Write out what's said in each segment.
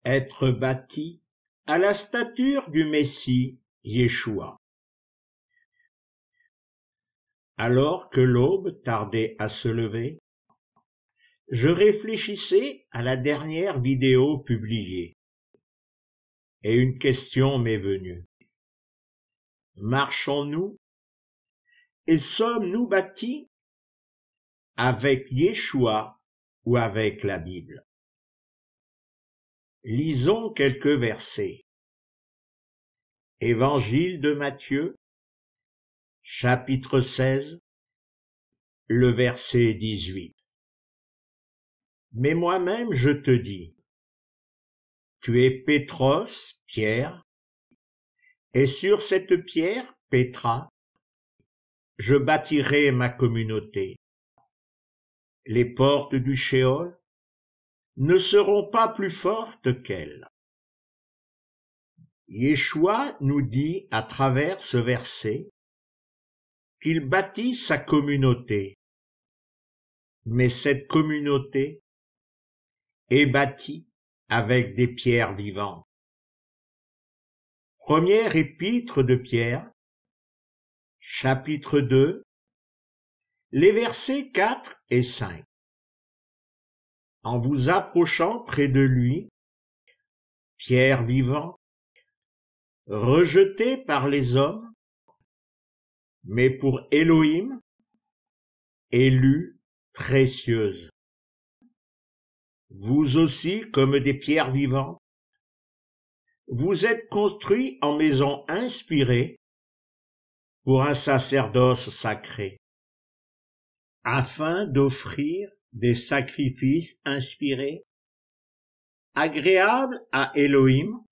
être bâti à la stature du Messie Yeshua. Alors que l'aube tardait à se lever, je réfléchissais à la dernière vidéo publiée, et une question m'est venue. Marchons-nous et sommes-nous bâtis avec Yeshua ou avec la Bible? Lisons quelques versets. Évangile de Matthieu, chapitre 16, le verset 18. Mais moi-même je te dis, tu es Pétros, Pierre, et sur cette pierre, Pétra, je bâtirai ma communauté. Les portes du Sheol ne seront pas plus fortes qu'elle. Yeshua nous dit à travers ce verset qu'il bâtit sa communauté, mais cette communauté est bâtie avec des pierres vivantes. Première épître de Pierre, chapitre 2, les versets 4 et 5. En vous approchant près de lui, pierre vivante, rejetée par les hommes, mais pour Elohim, élue, précieuse. Vous aussi, comme des pierres vivantes, vous êtes construits en maison inspirée pour un sacerdoce sacré, afin d'offrir des sacrifices inspirés, agréables à Elohim,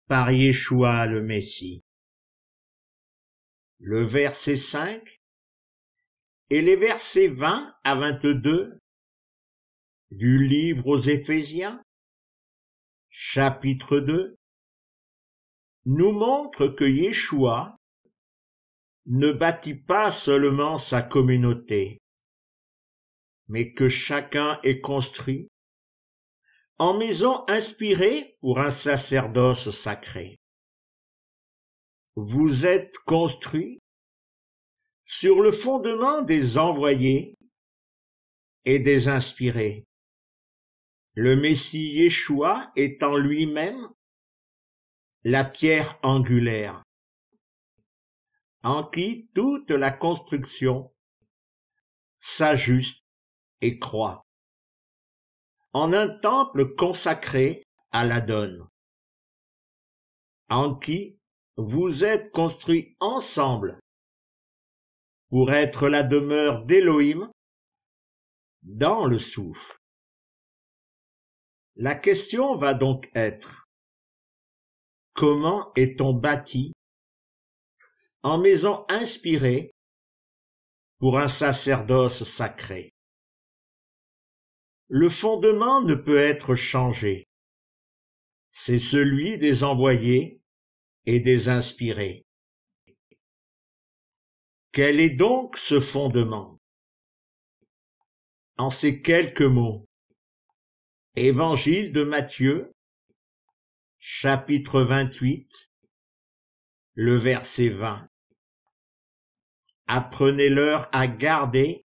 par Yeshua le Messie. Le verset 5 et les versets 20 à 22 du livre aux Éphésiens, chapitre 2, nous montrent que Yeshua ne bâtit pas seulement sa communauté, mais que chacun est construit en maison inspirée pour un sacerdoce sacré. Vous êtes construits sur le fondement des envoyés et des inspirés. Le Messie Yeshua est en lui-même la pierre angulaire, en qui toute la construction s'ajuste et croît, en un temple consacré à l'Adon, en qui vous êtes construits ensemble pour être la demeure d'Élohim dans le souffle. La question va donc être, comment est-on bâti en maison inspirée pour un sacerdoce sacré? Le fondement ne peut être changé. C'est celui des envoyés et des inspirés. Quel est donc ce fondement? En ces quelques mots, Évangile de Matthieu, chapitre 28, le verset 20. Apprenez-leur à garder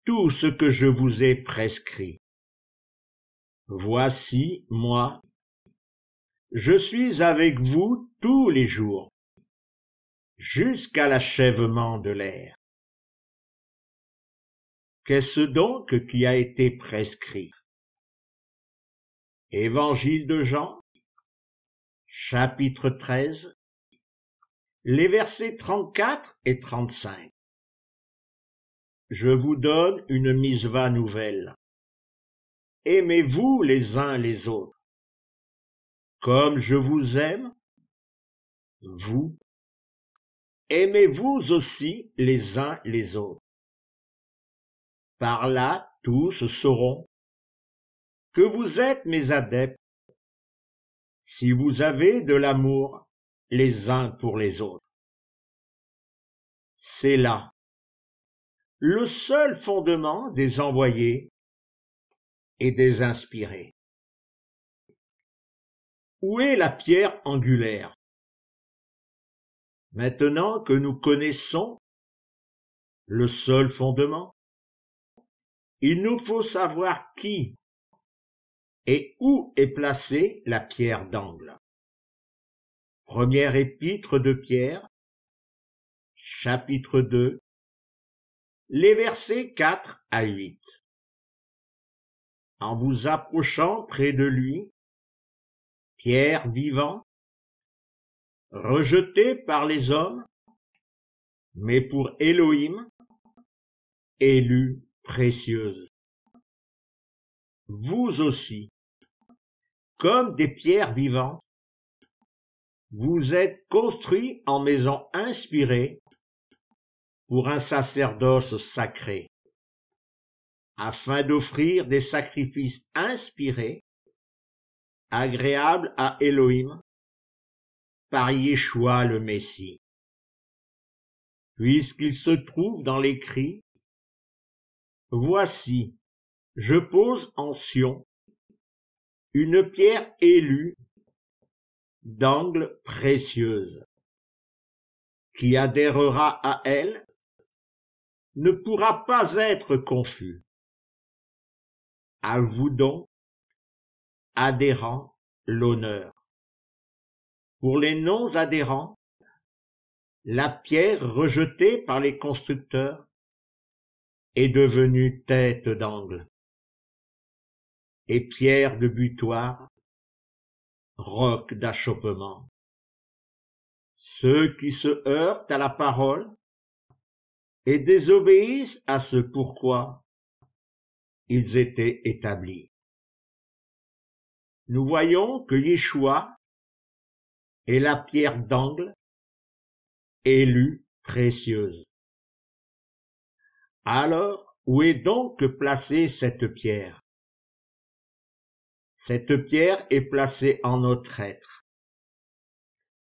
tout ce que je vous ai prescrit. Voici, moi, je suis avec vous tous les jours, jusqu'à l'achèvement de l'ère. Qu'est-ce donc qui a été prescrit? Évangile de Jean, chapitre 13, les versets 34 et 35. Je vous donne une misva nouvelle. Aimez-vous les uns les autres. Comme je vous aime, vous, aimez-vous aussi les uns les autres. Par là, tous sauront que vous êtes mes adeptes, si vous avez de l'amour les uns pour les autres. C'est là le seul fondement des envoyés et des inspirés. Où est la pierre angulaire? Maintenant que nous connaissons le seul fondement, il nous faut savoir qui et où est placée la pierre d'angle. Première épître de Pierre, chapitre 2, les versets 4 à 8. En vous approchant près de lui, pierre vivant, rejeté par les hommes, mais pour Élohim, élue précieuse. Vous aussi, comme des pierres vivantes, vous êtes construits en maison inspirée pour un sacerdoce sacré, afin d'offrir des sacrifices inspirés, agréables à Élohim, par Yeshua le Messie. Puisqu'il se trouve dans l'écrit, « Voici, je pose en Sion une pierre élue d'angle précieuse. Qui adhérera à elle ne pourra pas être confus. À vous donc, adhérents, l'honneur. Pour les non-adhérents, la pierre rejetée par les constructeurs est devenue tête d'angle et pierre de butoir, roc d'achoppement. Ceux qui se heurtent à la parole et désobéissent à ce pourquoi ils étaient établis. Nous voyons que Yeshua est la pierre d'angle, élue précieuse. Alors, où est donc placée cette pierre? Cette pierre est placée en notre être.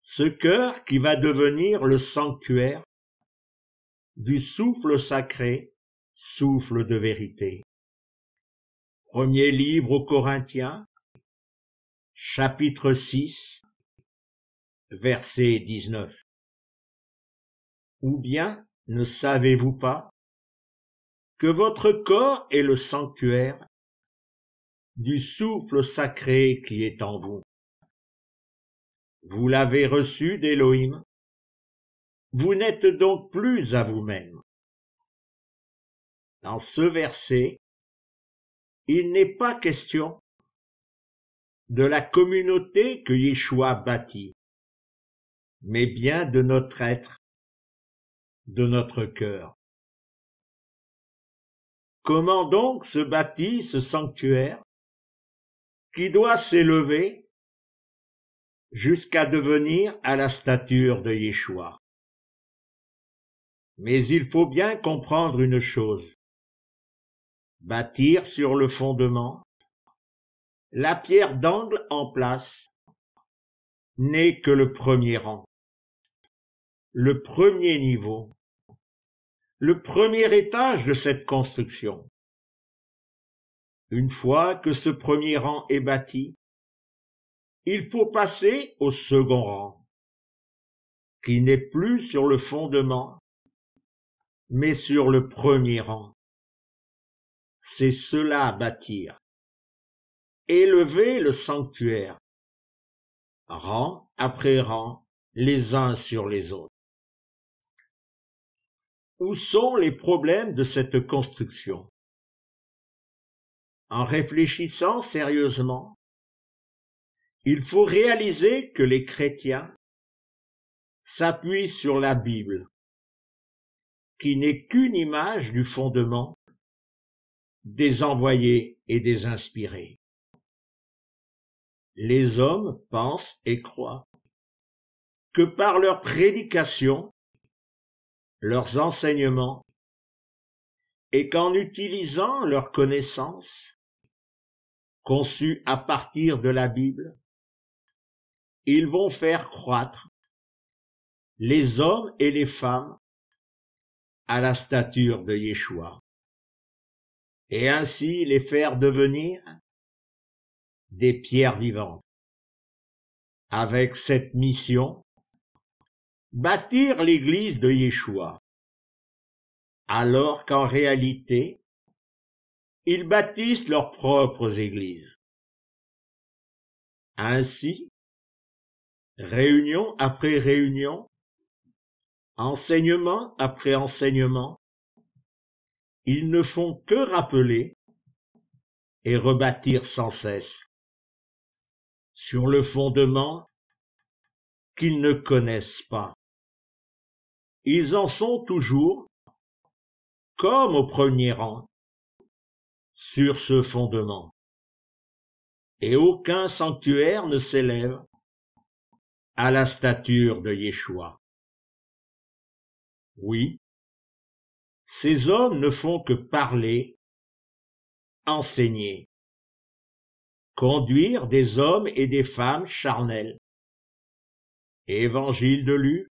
Ce cœur qui va devenir le sanctuaire du souffle sacré, souffle de vérité. Premier livre aux Corinthiens, chapitre 6, verset 19. Ou bien ne savez-vous pas que votre corps est le sanctuaire du souffle sacré qui est en vous? Vous l'avez reçu d'Élohim, vous n'êtes donc plus à vous-même. Dans ce verset, il n'est pas question de la communauté que Yeshua bâtit, mais bien de notre être, de notre cœur. Comment donc se bâtit ce sanctuaire qui doit s'élever jusqu'à devenir à la stature de Yeshua? Mais il faut bien comprendre une chose. Bâtir sur le fondement, la pierre d'angle en place, n'est que le premier rang, le premier niveau, le premier étage de cette construction. Une fois que ce premier rang est bâti, il faut passer au second rang, qui n'est plus sur le fondement, mais sur le premier rang. C'est cela bâtir. Élever le sanctuaire, rang après rang, les uns sur les autres. Où sont les problèmes de cette construction? En réfléchissant sérieusement, il faut réaliser que les chrétiens s'appuient sur la Bible, qui n'est qu'une image du fondement des envoyés et des inspirés. Les hommes pensent et croient que par leur prédication, leurs enseignements, et qu'en utilisant leurs connaissances, conçues à partir de la Bible, ils vont faire croître les hommes et les femmes à la stature de Yeshua, et ainsi les faire devenir des pierres vivantes. avec cette mission, bâtir l'église de Yeshua, alors qu'en réalité, ils bâtissent leurs propres églises. Ainsi, réunion après réunion, enseignement après enseignement, ils ne font que rappeler et rebâtir sans cesse sur le fondement qu'ils ne connaissent pas. Ils en sont toujours, comme au premier rang, sur ce fondement. Et aucun sanctuaire ne s'élève à la stature de Yeshua. Oui, ces hommes ne font que parler, enseigner, conduire des hommes et des femmes charnels. Évangile de Luc,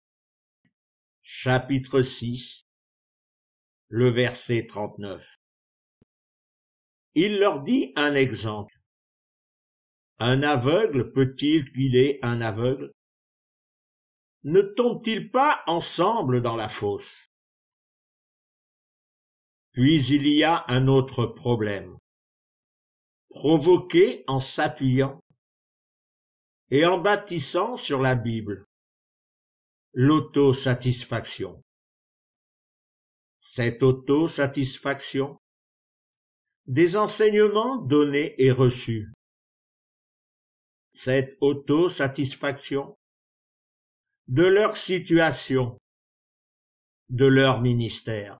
chapitre 6, le verset 39. Il leur dit un exemple. Un aveugle peut-il guider un aveugle? Ne tombent-ils pas ensemble dans la fosse? Puis il y a un autre problème, provoqué en s'appuyant et en bâtissant sur la Bible, l'autosatisfaction. Cette autosatisfaction des enseignements donnés et reçus. Cette autosatisfaction de leur situation, de leur ministère.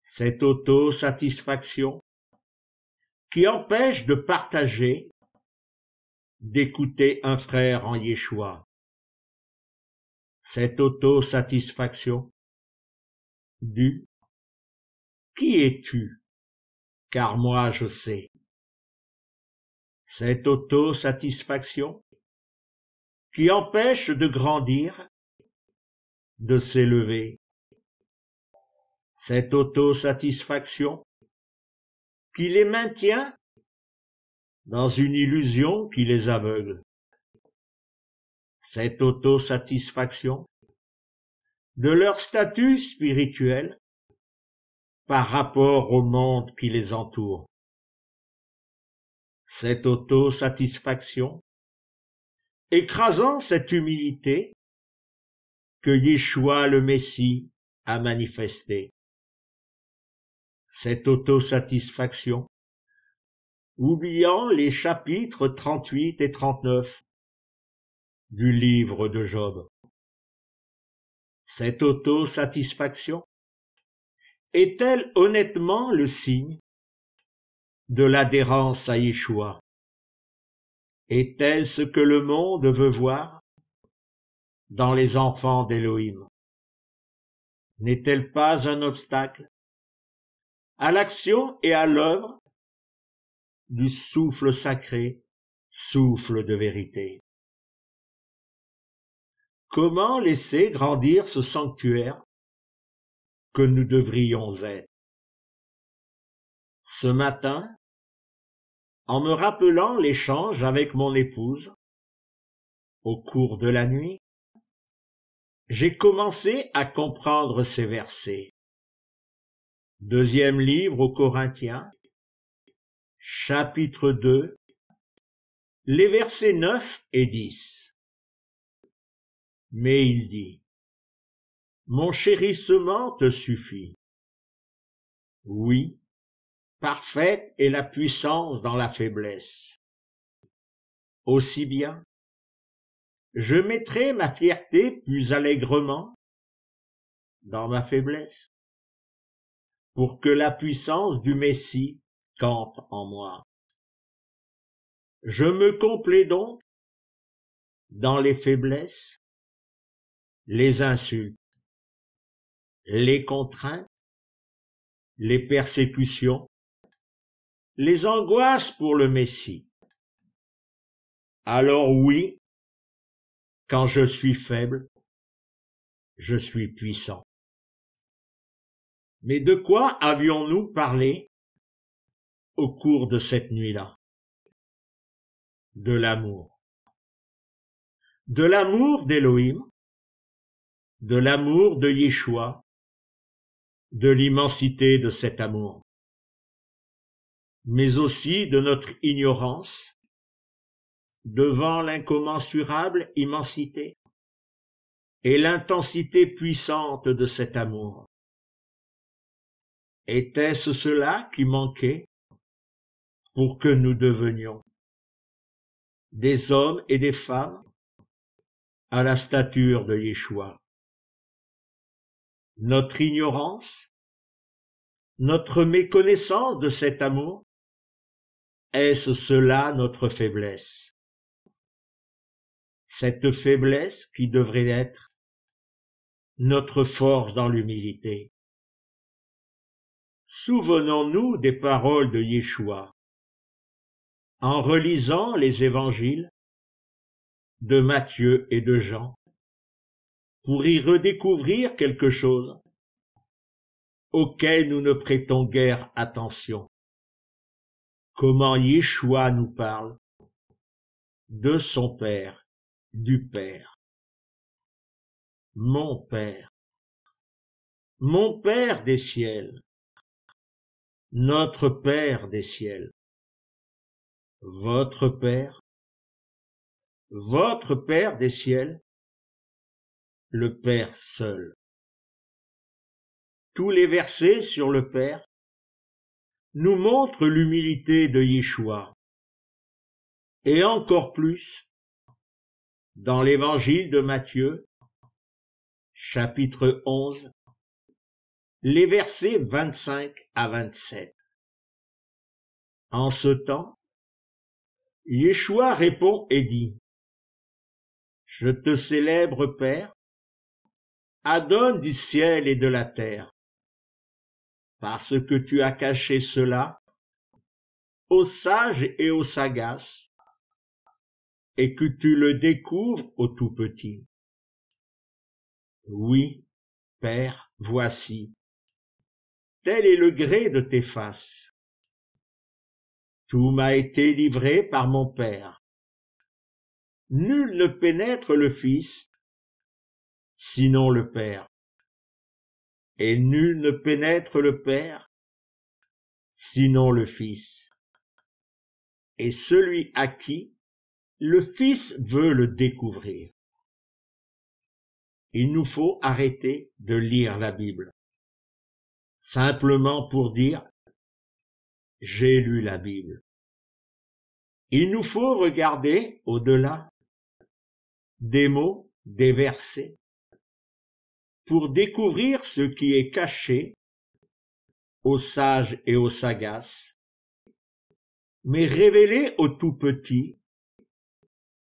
Cette autosatisfaction qui empêche de partager, d'écouter un frère en Yeshua. Cette autosatisfaction du « Qui es-tu? Car moi je sais ». Cette autosatisfaction qui empêche de grandir, de s'élever. Cette autosatisfaction qui les maintient dans une illusion qui les aveugle. Cette autosatisfaction de leur statut spirituel par rapport au monde qui les entoure. Cette autosatisfaction écrasant cette humilité que Yeshua le Messie a manifestée. Cette autosatisfaction oubliant les chapitres 38 et 39 du livre de Job. Cette autosatisfaction est-elle honnêtement le signe de l'adhérence à Yeshua? Est-elle ce que le monde veut voir dans les enfants d'Élohim? N'est-elle pas un obstacle à l'action et à l'œuvre du souffle sacré, souffle de vérité? Comment laisser grandir ce sanctuaire que nous devrions être? Ce matin, en me rappelant l'échange avec mon épouse, au cours de la nuit, j'ai commencé à comprendre ces versets. Deuxième livre aux Corinthiens, chapitre 2, les versets 9 et 10. Mais il dit, « Mon chérissement te suffit. Oui, parfaite est la puissance dans la faiblesse. Aussi bien, je mettrai ma fierté plus allègrement dans ma faiblesse, pour que la puissance du Messie campe en moi. Je me complais donc dans les faiblesses, les insultes, les contraintes, les persécutions, les angoisses pour le Messie. Alors oui, quand je suis faible, je suis puissant. » Mais de quoi avions-nous parlé au cours de cette nuit-là? De l'amour. de l'amour d'Élohim, de l'amour de Yeshua, de l'immensité de cet amour, mais aussi de notre ignorance devant l'incommensurable immensité et l'intensité puissante de cet amour. Était-ce cela qui manquait pour que nous devenions des hommes et des femmes à la stature de Yeshua? Notre ignorance, notre méconnaissance de cet amour, est-ce cela notre faiblesse? Cette faiblesse qui devrait être notre force dans l'humilité. Souvenons-nous des paroles de Yeshua en relisant les évangiles de Matthieu et de Jean pour y redécouvrir quelque chose auquel nous ne prêtons guère attention. Comment Yeshua nous parle de son Père, du Père. Mon Père des ciels, notre Père des ciels, votre Père des ciels, le Père seul. Tous les versets sur le Père nous montrent l'humilité de Yeshua, et encore plus dans l'évangile de Matthieu, chapitre 11, les versets 25 à 27. En ce temps, Yeshua répond et dit: Je te célèbre, Père, Adon du ciel et de la terre, parce que tu as caché cela aux sages et aux sagaces, et que tu le découvres aux tout petits. Oui, Père, voici, tel est le gré de tes faces. Tout m'a été livré par mon Père. Nul ne pénètre le Fils, sinon le Père. Et nul ne pénètre le Père, sinon le Fils. Et celui à qui le Fils veut le découvrir. Il nous faut arrêter de lire la Bible, simplement pour dire « j'ai lu la Bible ». Il nous faut regarder au-delà des mots, des versets, pour découvrir ce qui est caché aux sages et aux sagaces, mais révélé aux tout petits,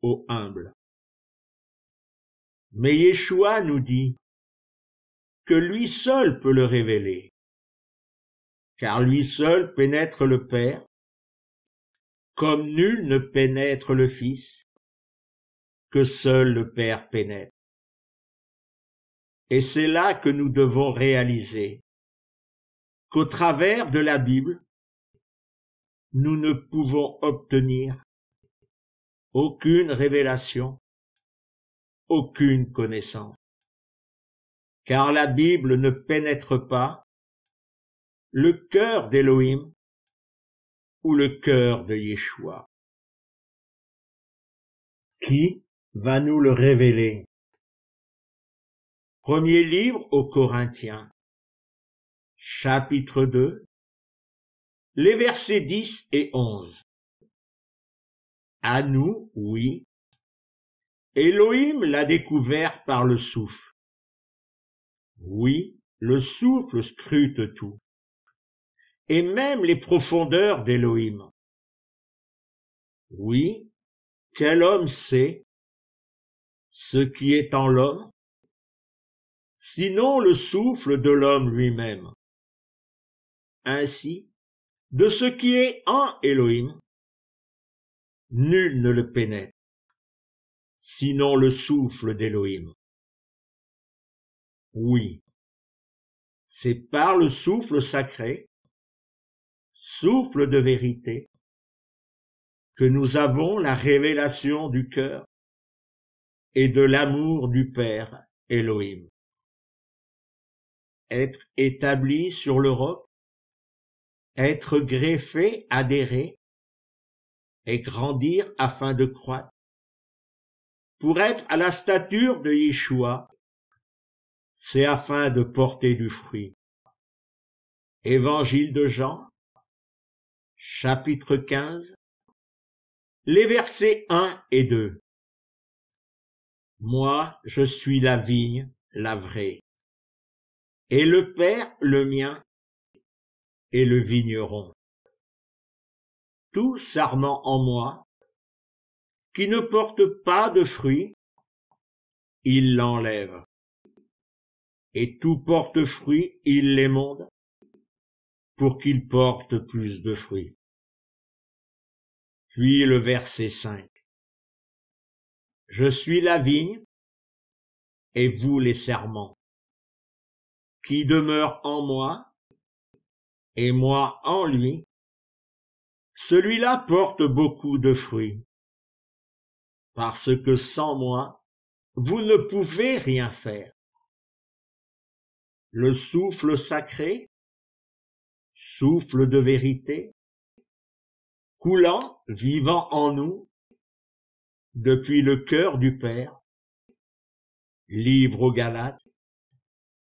aux humbles. Mais Yeshua nous dit que lui seul peut le révéler, car lui seul pénètre le Père, comme nul ne pénètre le Fils, que seul le Père pénètre. Et c'est là que nous devons réaliser qu'au travers de la Bible, nous ne pouvons obtenir aucune révélation, aucune connaissance, car la Bible ne pénètre pas le cœur d'Élohim ou le cœur de Yeshua. Qui va nous le révéler? Premier livre aux Corinthiens, chapitre 2, les versets 10 et 11. À nous, oui, Élohim l'a découvert par le souffle. Oui, le souffle scrute tout, et même les profondeurs d'Élohim. Oui, quel homme sait ce qui est en l'homme, sinon le souffle de l'homme lui-même? Ainsi, de ce qui est en Élohim, nul ne le pénètre, sinon le souffle d'Élohim. Oui, c'est par le souffle sacré, souffle de vérité, que nous avons la révélation du cœur et de l'amour du Père Elohim. Être établi sur le roc, être greffé, adhérer, et grandir afin de croître, pour être à la stature de Yeshua, c'est afin de porter du fruit. Évangile de Jean, chapitre 15, les versets 1 et 2. Moi, je suis la vigne, la vraie, et le Père, le mien, est le vigneron. Tout sarment en moi, qui ne porte pas de fruits, il l'enlève. Et tout porte fruit, il l'émonde, pour qu'il porte plus de fruits. Puis le verset 5. Je suis la vigne, et vous les serments. Qui demeure en moi, et moi en lui, celui-là porte beaucoup de fruits. Parce que sans moi, vous ne pouvez rien faire. Le souffle sacré, souffle de vérité, coulant, vivant en nous, depuis le cœur du Père, livre aux Galates,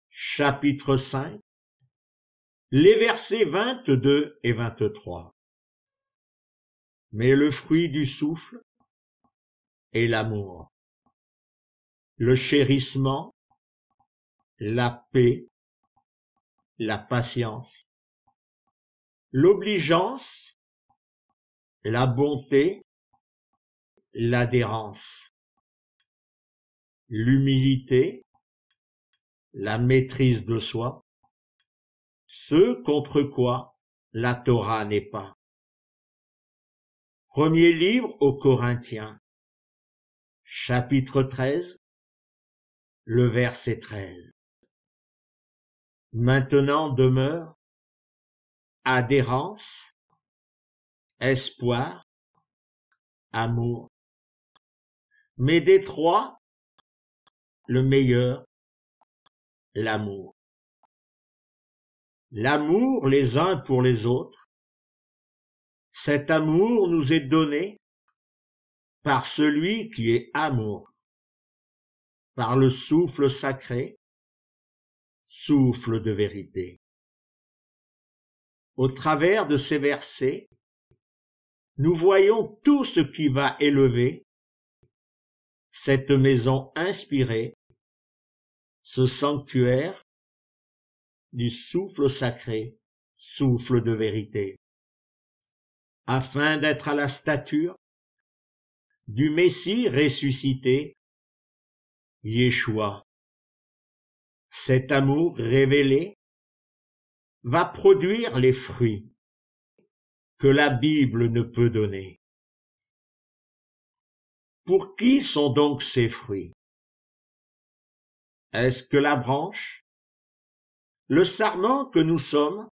chapitre 5, les versets 22 et 23. Mais le fruit du souffle est l'amour, le chérissement, la paix, la patience, l'obligeance, la bonté, l'adhérence, l'humilité, la maîtrise de soi, ce contre quoi la Torah n'est pas. Premier livre aux Corinthiens, chapitre 13, le verset 13. Maintenant demeure adhérence, espoir, amour. Mais des trois, le meilleur, l'amour. L'amour les uns pour les autres. Cet amour nous est donné par celui qui est amour, par le souffle sacré, souffle de vérité. Au travers de ces versets, nous voyons tout ce qui va élever cette maison inspirée, ce sanctuaire du souffle sacré, souffle de vérité, afin d'être à la stature du Messie ressuscité, Yeshua. Cet amour révélé va produire les fruits que la Bible ne peut donner. Pour qui sont donc ces fruits? Est-ce que la branche, le sarment que nous sommes,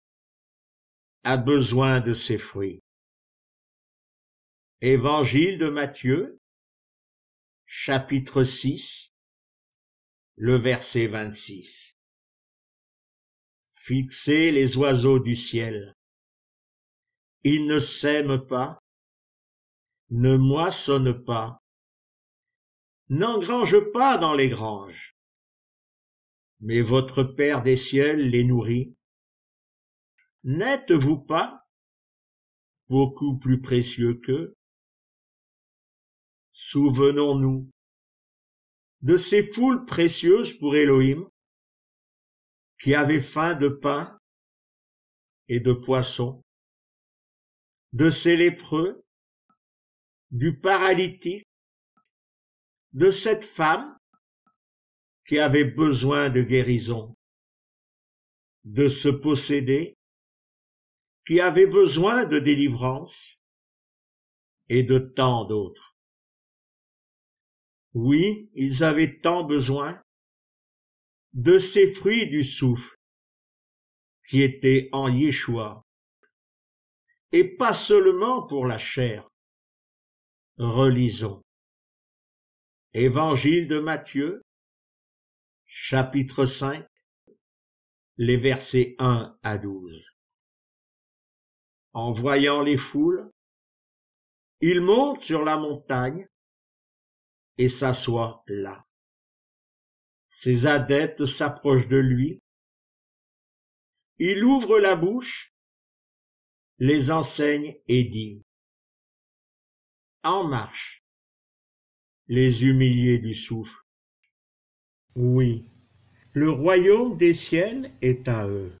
a besoin de ces fruits? Évangile de Matthieu, chapitre 6, le verset 26. Fixez les oiseaux du ciel. Ils ne sèment pas, ne moissonnent pas, n'engrangent pas dans les granges. Mais votre Père des cieux les nourrit. N'êtes-vous pas beaucoup plus précieux qu'eux? Souvenons-nous de ces foules précieuses pour Elohim qui avaient faim de pain et de poisson, de ces lépreux, du paralytique, de cette femme qui avait besoin de guérison, de ce possédé qui avait besoin de délivrance et de tant d'autres. Oui, ils avaient tant besoin de ces fruits du souffle qui étaient en Yeshua, et pas seulement pour la chair. Relisons. Évangile de Matthieu, chapitre 5, les versets 1 à 12. En voyant les foules, il monte sur la montagne et s'assoit là. Ses adeptes s'approchent de lui. Il ouvre la bouche, les enseigne et dit : En marche, les humiliés du souffle. Oui, le royaume des ciels est à eux.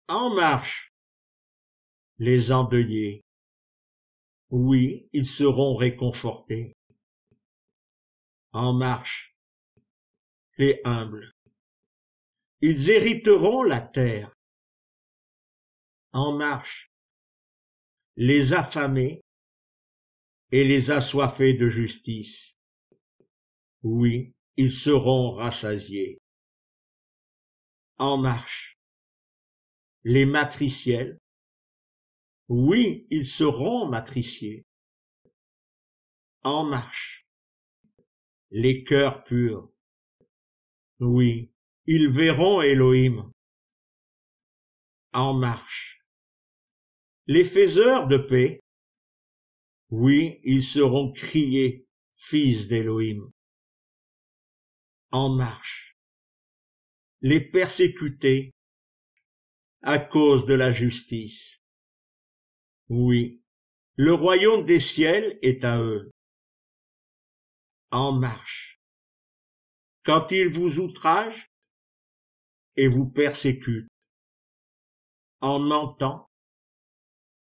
En marche, les endeuillés. Oui, ils seront réconfortés. En marche, les humbles. Ils hériteront la terre. En marche, les affamés et les assoiffés de justice. Oui, ils seront rassasiés. En marche, les matriciels. Oui, ils seront matriciés. En marche, les cœurs purs. Oui, ils verront Elohim. En marche, les faiseurs de paix. Oui, ils seront criés fils d'Elohim. En marche, les persécutés à cause de la justice. Oui, le royaume des ciels est à eux. En marche, quand ils vous outragent et vous persécutent, en mentant,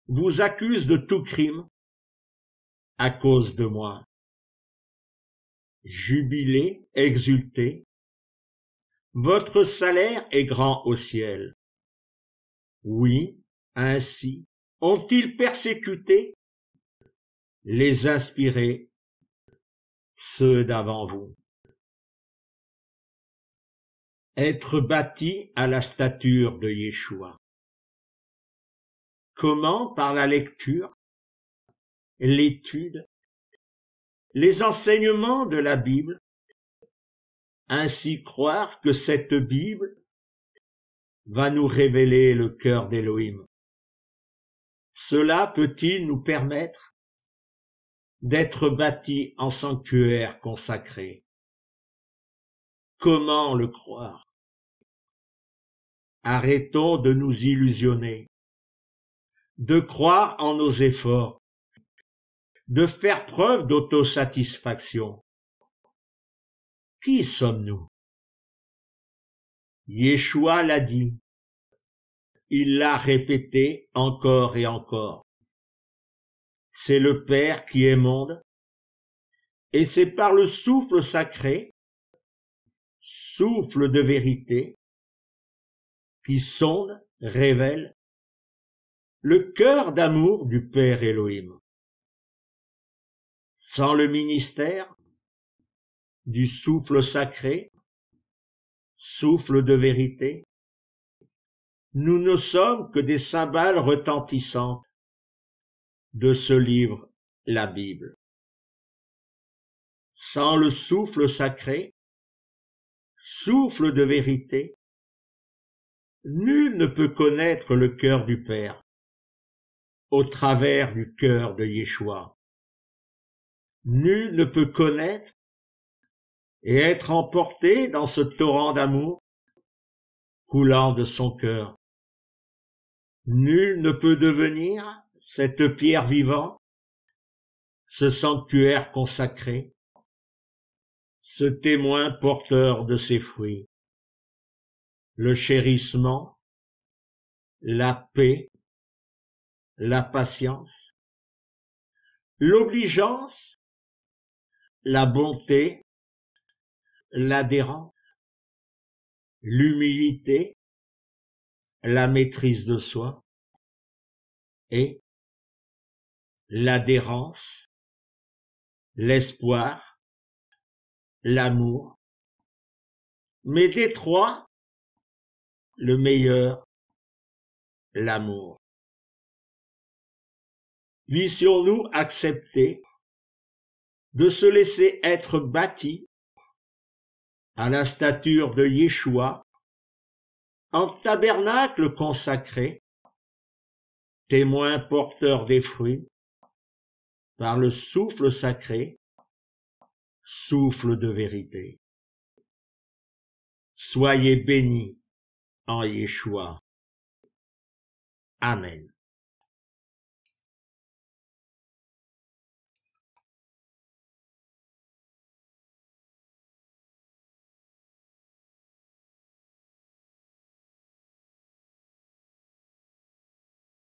vous accusent de tout crime à cause de moi. Jubilez, exultez, votre salaire est grand au ciel. Oui, ainsi ont-ils persécuté les inspirés, ceux d'avant vous. Être bâti à la stature de Yeshua. Comment? Par la lecture, l'étude, les enseignements de la Bible, ainsi croire que cette Bible va nous révéler le cœur d'Élohim. Cela peut-il nous permettre d'être bâtis en sanctuaire consacré? Comment le croire? Arrêtons de nous illusionner, de croire en nos efforts, de faire preuve d'autosatisfaction. Qui sommes-nous? Yeshua l'a dit. Il l'a répété encore et encore. C'est le Père qui est monde, et c'est par le souffle sacré, souffle de vérité, qui sonde, révèle le cœur d'amour du Père Elohim. Sans le ministère du souffle sacré, souffle de vérité, nous ne sommes que des cymbales retentissantes de ce livre, la Bible. Sans le souffle sacré, souffle de vérité, nul ne peut connaître le cœur du Père au travers du cœur de Yeshua. Nul ne peut connaître et être emporté dans ce torrent d'amour coulant de son cœur. Nul ne peut devenir cette pierre vivante, ce sanctuaire consacré, ce témoin porteur de ses fruits. Le chérissement, la paix, la patience, l'obligeance, la bonté, l'adhérence, l'humilité, la maîtrise de soi et l'adhérence, l'espoir, l'amour. Mais des trois, le meilleur, l'amour. Puissions-nous accepter de se laisser être bâti à la stature de Yeshua, en tabernacle consacré, témoin porteur des fruits, par le souffle sacré, souffle de vérité. Soyez bénis en Yeshua. Amen.